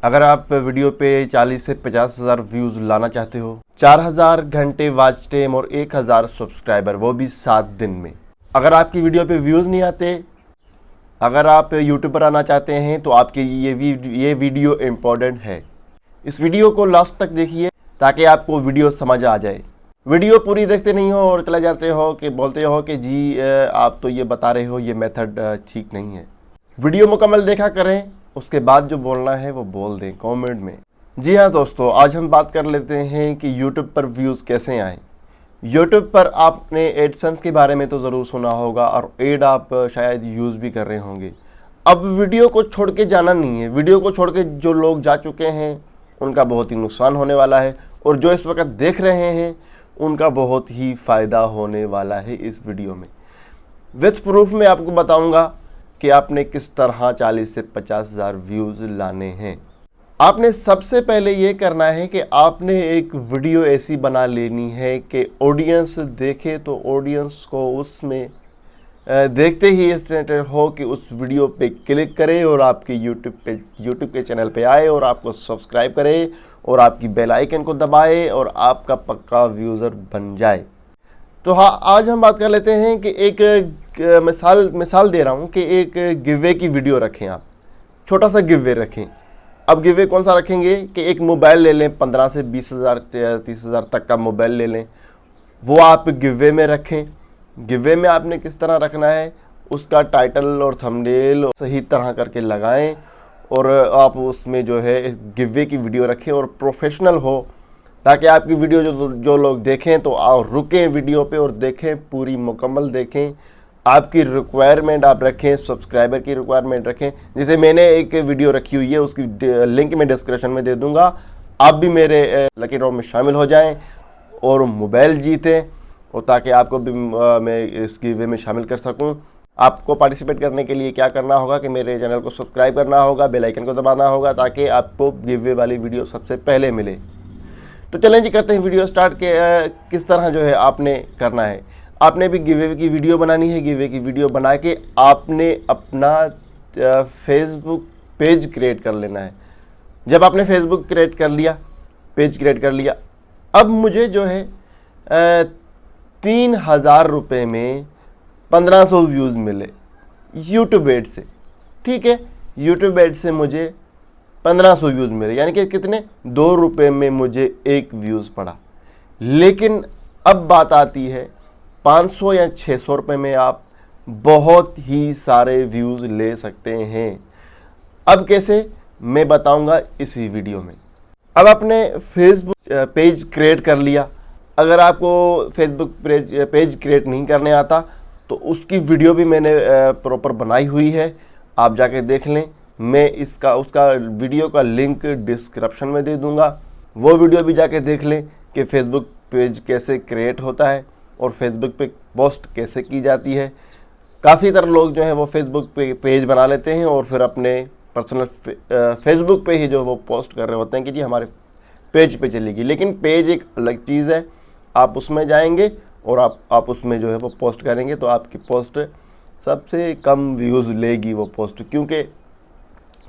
अगर आप वीडियो पे 40 से 50 हज़ार व्यूज़ लाना चाहते हो, 4000 घंटे वॉच टाइम और 1000 सब्सक्राइबर, वो भी 7 दिन में। अगर आपकी वीडियो पे व्यूज़ नहीं आते, अगर आप यूट्यूबर आना चाहते हैं तो आपके ये वीडियो इम्पोर्टेंट है। इस वीडियो को लास्ट तक देखिए ताकि आपको वीडियो समझ आ जाए। वीडियो पूरी देखते नहीं हो और चले जाते हो कि बोलते हो कि जी आप तो ये बता रहे हो, ये मेथड ठीक नहीं है। वीडियो मुकम्मल देखा करें, उसके बाद जो बोलना है वो बोल दें कमेंट में। जी हाँ दोस्तों, आज हम बात कर लेते हैं कि यूट्यूब पर व्यूज़ कैसे आएँ। यूट्यूब पर आपने एडसेंस के बारे में तो ज़रूर सुना होगा और एड आप शायद यूज़ भी कर रहे होंगे। अब वीडियो को छोड़ के जाना नहीं है। वीडियो को छोड़ के जो लोग जा चुके हैं उनका बहुत ही नुकसान होने वाला है, और जो इस वक्त देख रहे हैं उनका बहुत ही फ़ायदा होने वाला है इस वीडियो में। विथ प्रूफ मैं आपको बताऊंगा कि आपने किस तरह 40 से 50 हज़ार व्यूज़ लाने हैं। आपने सबसे पहले ये करना है कि आपने एक वीडियो ऐसी बना लेनी है कि ऑडियंस देखे तो ऑडियंस को उसमें देखते ही इंटरेस्टेड हो कि उस वीडियो पे क्लिक करे और आपके यूट्यूब के चैनल पे आए और आपको सब्सक्राइब करे और आपकी बेल आइकन को दबाए और आपका पक्का व्यूज़र बन जाए। तो हाँ, आज हम बात कर लेते हैं कि एक मिसाल दे रहा हूँ कि एक गिवे की वीडियो रखें। आप छोटा सा गिवे रखें। अब गिवे कौन सा रखेंगे कि एक मोबाइल ले लें, 15 से 20 हज़ार 30 हज़ार तक का मोबाइल ले लें, वो आप गिवे में रखें। गिवे में आपने किस तरह रखना है, उसका टाइटल और थंबनेल सही तरह करके लगाएं और आप उसमें जो है गिवे की वीडियो रखें और प्रोफेशनल हो, ताकि आपकी वीडियो जो लोग देखें तो रुकें वीडियो पे और देखें, पूरी मुकम्मल देखें। आपकी रिक्वायरमेंट आप रखें, सब्सक्राइबर की रिक्वायरमेंट रखें। जैसे मैंने एक वीडियो रखी हुई है, उसकी लिंक मैं डिस्क्रिप्शन में दे दूंगा। आप भी मेरे लकी ड्रॉ में शामिल हो जाएं और मोबाइल जीतें, और ताकि आपको भी मैं इस गिवे में शामिल कर सकूं। आपको पार्टिसिपेट करने के लिए क्या करना होगा कि मेरे चैनल को सब्सक्राइब करना होगा, बेल आइकन को दबाना होगा, ताकि आपको गिवे वाली वीडियो सबसे पहले मिले। तो चलें जी, करते हैं वीडियो स्टार्ट के किस तरह जो है आपने करना है। आपने भी गिवे की वीडियो बनानी है। गिवे की वीडियो बना के आपने अपना फेसबुक पेज क्रिएट कर लेना है। जब आपने फेसबुक क्रिएट कर लिया, पेज क्रिएट कर लिया, अब मुझे जो है 3000 रुपये में 1500 व्यूज़ मिले यूट्यूब एड से। ठीक है, यूट्यूब एड से मुझे 1500 व्यूज़ मिले, यानी कि कितने, 2 रुपये में मुझे एक व्यूज़ पड़ा। लेकिन अब बात आती है 500 या 600 रुपये में आप बहुत ही सारे व्यूज़ ले सकते हैं। अब कैसे, मैं बताऊंगा इसी वीडियो में। अब आपने फेसबुक पेज क्रिएट कर लिया। अगर आपको फेसबुक पेज क्रिएट नहीं करने आता तो उसकी वीडियो भी मैंने प्रॉपर बनाई हुई है, आप जाके देख लें। मैं उसका वीडियो का लिंक डिस्क्रिप्शन में दे दूंगा। वो वीडियो भी जाके देख लें कि फेसबुक पेज कैसे क्रिएट होता है और फेसबुक पे पोस्ट कैसे की जाती है। काफ़ी तरह लोग जो हैं वो फेसबुक पे पेज बना लेते हैं और फिर अपने पर्सनल फेसबुक पे ही जो वो पोस्ट कर रहे होते हैं कि जी हमारे पेज पे चलेगी। लेकिन पेज एक अलग चीज़ है। आप उसमें जाएंगे और आप उसमें जो है वो पोस्ट करेंगे तो आपकी पोस्ट सबसे कम व्यूज़ लेगी वो पोस्ट, क्योंकि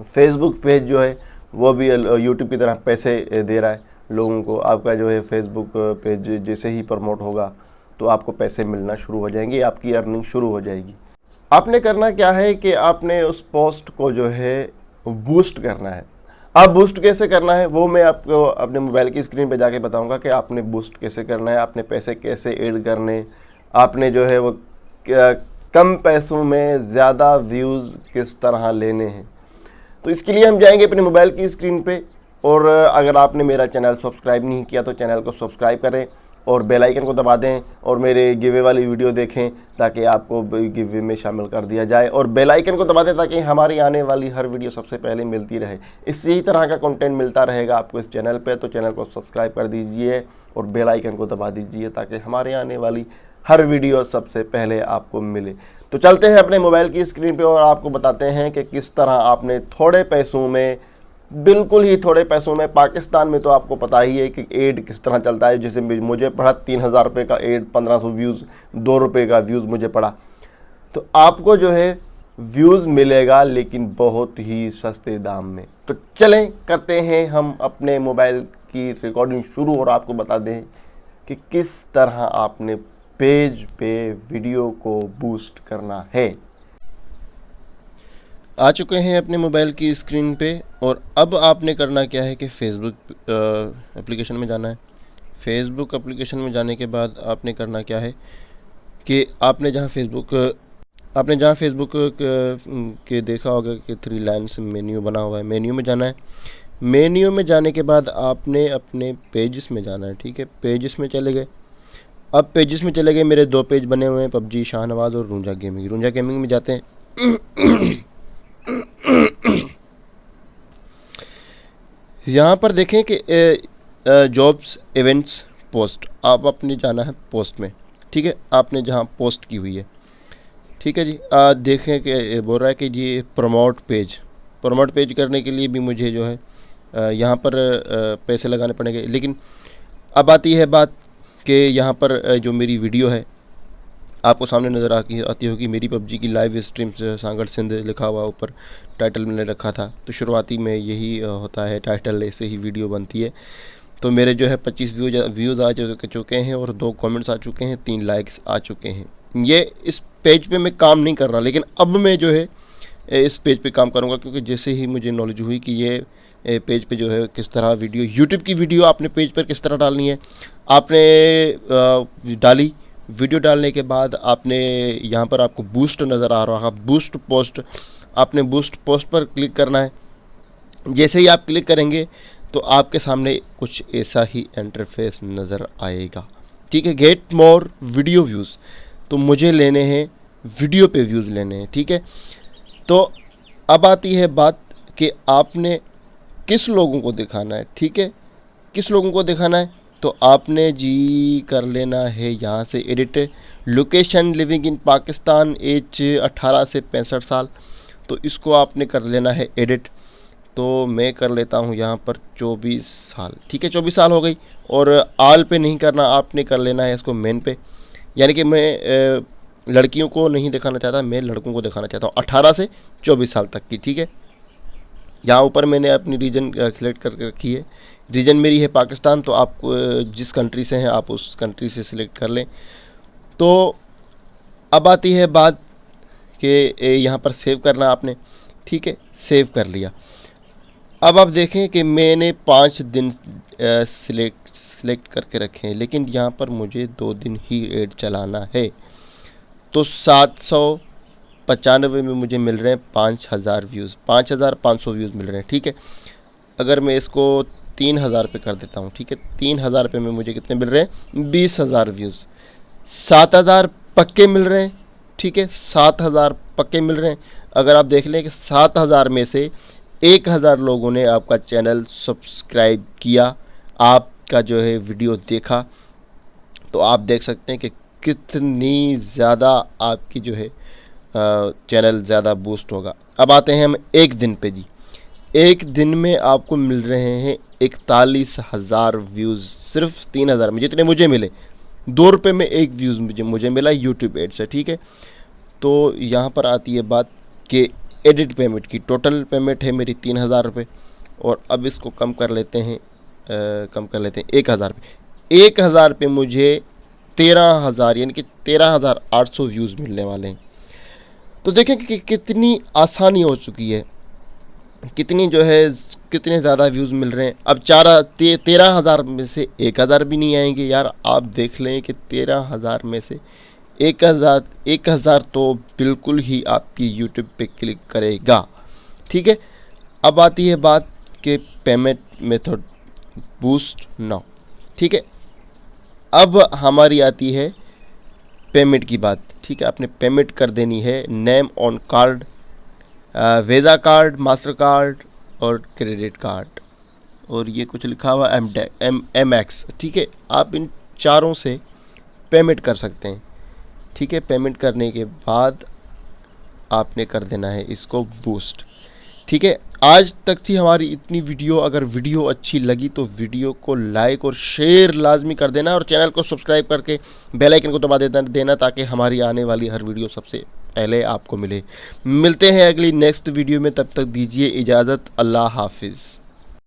फेसबुक पेज जो है वो भी यूट्यूब की तरह पैसे दे रहा है लोगों को। आपका जो है फेसबुक पेज जैसे ही प्रमोट होगा तो आपको पैसे मिलना शुरू हो जाएंगे, आपकी अर्निंग शुरू हो जाएगी। आपने करना क्या है कि आपने उस पोस्ट को जो है बूस्ट करना है। अब बूस्ट कैसे करना है वो मैं आपको अपने मोबाइल की स्क्रीन पे जाके बताऊंगा कि आपने बूस्ट कैसे करना है, आपने पैसे कैसे ऐड करने, आपने जो है वो कम पैसों में ज़्यादा व्यूज़ किस तरह लेने हैं। तो इसके लिए हम जाएंगे अपने मोबाइल की स्क्रीन पे, और अगर आपने मेरा चैनल सब्सक्राइब नहीं किया तो चैनल को सब्सक्राइब करें और बेल आइकन को दबा दें और मेरे गिवे वाली वीडियो देखें ताकि आपको गिवे में शामिल कर दिया जाए, और बेल आइकन को दबा दें ताकि हमारी आने वाली हर वीडियो सबसे पहले मिलती रहे। इसी तरह का कंटेंट मिलता रहेगा आपको इस चैनल पे, तो चैनल को सब्सक्राइब कर दीजिए और बेल आइकन को दबा दीजिए ताकि हमारे आने वाली हर वीडियो सबसे पहले आपको मिले। तो चलते हैं अपने मोबाइल की स्क्रीन पे और आपको बताते हैं कि किस तरह आपने थोड़े पैसों में, बिल्कुल ही थोड़े पैसों में, पाकिस्तान में तो आपको पता ही है कि एड किस तरह चलता है। जैसे मुझे पड़ा 3000 रुपये का एड, 1500 व्यूज़, 2 रुपये का व्यूज़ मुझे पड़ा। तो आपको जो है व्यूज़ मिलेगा, लेकिन बहुत ही सस्ते दाम में। तो चलें करते हैं हम अपने मोबाइल की रिकॉर्डिंग शुरू और आपको बता दें कि किस तरह आपने पेज पे वीडियो को बूस्ट करना है। आ चुके हैं अपने मोबाइल की स्क्रीन पे और अब आपने करना क्या है कि फेसबुक एप्लीकेशन में जाना है। फेसबुक एप्लीकेशन में जाने के बाद आपने करना क्या है कि आपने जहाँ फेसबुक के देखा होगा कि 3 लाइन्स मेन्यू बना हुआ है, मेन्यू में जाना है। मेन्यू में जाने के बाद आपने अपने पेजेस में जाना है। ठीक है, पेजेस में चले गए। अब पेजेस में चले गए, मेरे 2 पेज बने हुए हैं, पबजी शाहनवाज और रूंजा गेमिंग में जाते हैं। यहाँ पर देखें कि जॉब्स इवेंट्स पोस्ट, आप अपने जाना है पोस्ट में। ठीक है, आपने जहाँ पोस्ट की हुई है। ठीक है जी, देखें कि बोल रहा है कि ये प्रमोट पेज करने के लिए भी मुझे जो है यहाँ पर पैसे लगाने पड़ेंगे। लेकिन अब आती है बात कि यहाँ पर जो मेरी वीडियो है आपको सामने नज़र आती होगी, मेरी पबजी की लाइव स्ट्रीम से सांगड़ सिंध लिखा हुआ ऊपर टाइटल मैंने रखा था। तो शुरुआती में यही होता है, टाइटल ऐसे ही वीडियो बनती है। तो मेरे जो है 25 व्यूज़ आ चुके हैं और 2 कमेंट्स आ चुके हैं, 3 लाइक्स आ चुके हैं। ये इस पेज पे मैं काम नहीं कर रहा, लेकिन अब मैं जो है इस पेज पे काम करूँगा, क्योंकि जैसे ही मुझे नॉलेज हुई कि ये पेज पे जो है किस तरह वीडियो, यूट्यूब की वीडियो आपने पेज पर किस तरह डालनी है। आपने डाली वीडियो, डालने के बाद आपने यहाँ पर आपको बूस्ट नज़र आ रहा है, बूस्ट पोस्ट, आपने बूस्ट पोस्ट पर क्लिक करना है। जैसे ही आप क्लिक करेंगे तो आपके सामने कुछ ऐसा ही इंटरफेस नज़र आएगा। ठीक है, गेट मोर वीडियो व्यूज़, तो मुझे लेने हैं वीडियो पे व्यूज़ लेने हैं। ठीक है, तो अब आती है बात कि आपने किस लोगों को दिखाना है। ठीक है, किस लोगों को दिखाना है, तो आपने जी कर लेना है यहाँ से edit, location living in Pakistan, age 18 से 65 साल, तो इसको आपने कर लेना है एडिट। तो मैं कर लेता हूँ यहाँ पर 24 साल। ठीक है, 24 साल हो गई। और आल पे नहीं करना, आपने कर लेना है इसको मेन पे। यानी कि मैं लड़कियों को नहीं दिखाना चाहता, मैं लड़कों को दिखाना चाहता हूँ 18 से 24 साल तक की। ठीक है, यहाँ ऊपर मैंने अपनी रीजन सिलेक्ट करके रखी है। रीजन मेरी है पाकिस्तान, तो आप जिस कंट्री से हैं आप उस कंट्री से सिलेक्ट कर लें। तो अब आती है बात कि यहाँ पर सेव करना आपने। ठीक है, सेव कर लिया। अब आप देखें कि मैंने 5 दिन सिलेक्ट करके रखे हैं, लेकिन यहाँ पर मुझे 2 दिन ही ऐड चलाना है। तो 795 में मुझे मिल रहे हैं 5000 व्यूज़, 5500 व्यूज़ मिल रहे हैं। ठीक है, अगर मैं इसको 3000 पे कर देता हूँ। ठीक है, 3000 पे में मुझे कितने मिल रहे हैं, 20000 व्यूज़, 7000 पक्के मिल रहे हैं। ठीक है, 7000 पक्के मिल रहे हैं। अगर आप देख लें कि 7000 में से 1000 लोगों ने आपका चैनल सब्सक्राइब किया, आपका जो है वीडियो देखा, तो आप देख सकते हैं कि कितनी ज़्यादा आपकी जो है चैनल ज़्यादा बूस्ट होगा। अब आते हैं हम एक दिन पे जी। एक दिन में आपको मिल रहे हैं 41,000 व्यूज़, सिर्फ 3000 में, जितने मुझे मिले। 2 रुपये में 1 व्यूज़ मुझे मिला यूट्यूब एड से। ठीक है, तो यहाँ पर आती है बात कि एडिट पेमेंट की। टोटल पेमेंट है मेरी 3000 रुपये, और अब इसको कम कर लेते हैं 1000 पे। 1000 पे मुझे 13,000 यानी कि 13,800 व्यूज़ मिलने वाले हैं। तो देखें कि कितनी आसानी हो चुकी है, कितनी जो है कितने ज़्यादा व्यूज़ मिल रहे हैं। अब 13,000 में से 1000 भी नहीं आएंगे यार। आप देख लें कि 13,000 में से 1000 तो बिल्कुल ही आपकी यूट्यूब पे क्लिक करेगा। ठीक है, अब आती है बात कि पेमेंट मेथड, बूस्ट नाउ। ठीक है, अब हमारी आती है पेमेंट की बात। ठीक है, आपने पेमेंट कर देनी है name on card, visa card, master card और क्रेडिट कार्ड, और ये कुछ लिखा हुआ MX। ठीक है, आप इन चारों से पेमेंट कर सकते हैं। ठीक है, पेमेंट करने के बाद आपने कर देना है इसको बूस्ट। ठीक है, आज तक थी हमारी इतनी वीडियो। अगर वीडियो अच्छी लगी तो वीडियो को लाइक और शेयर लाजमी कर देना, और चैनल को सब्सक्राइब करके बेल आइकन को दबा देना, ताकि हमारी आने वाली हर वीडियो सबसे पहले आपको मिले। मिलते हैं अगली नेक्स्ट वीडियो में, तब तक दीजिए इजाज़त। अल्लाह हाफिज़।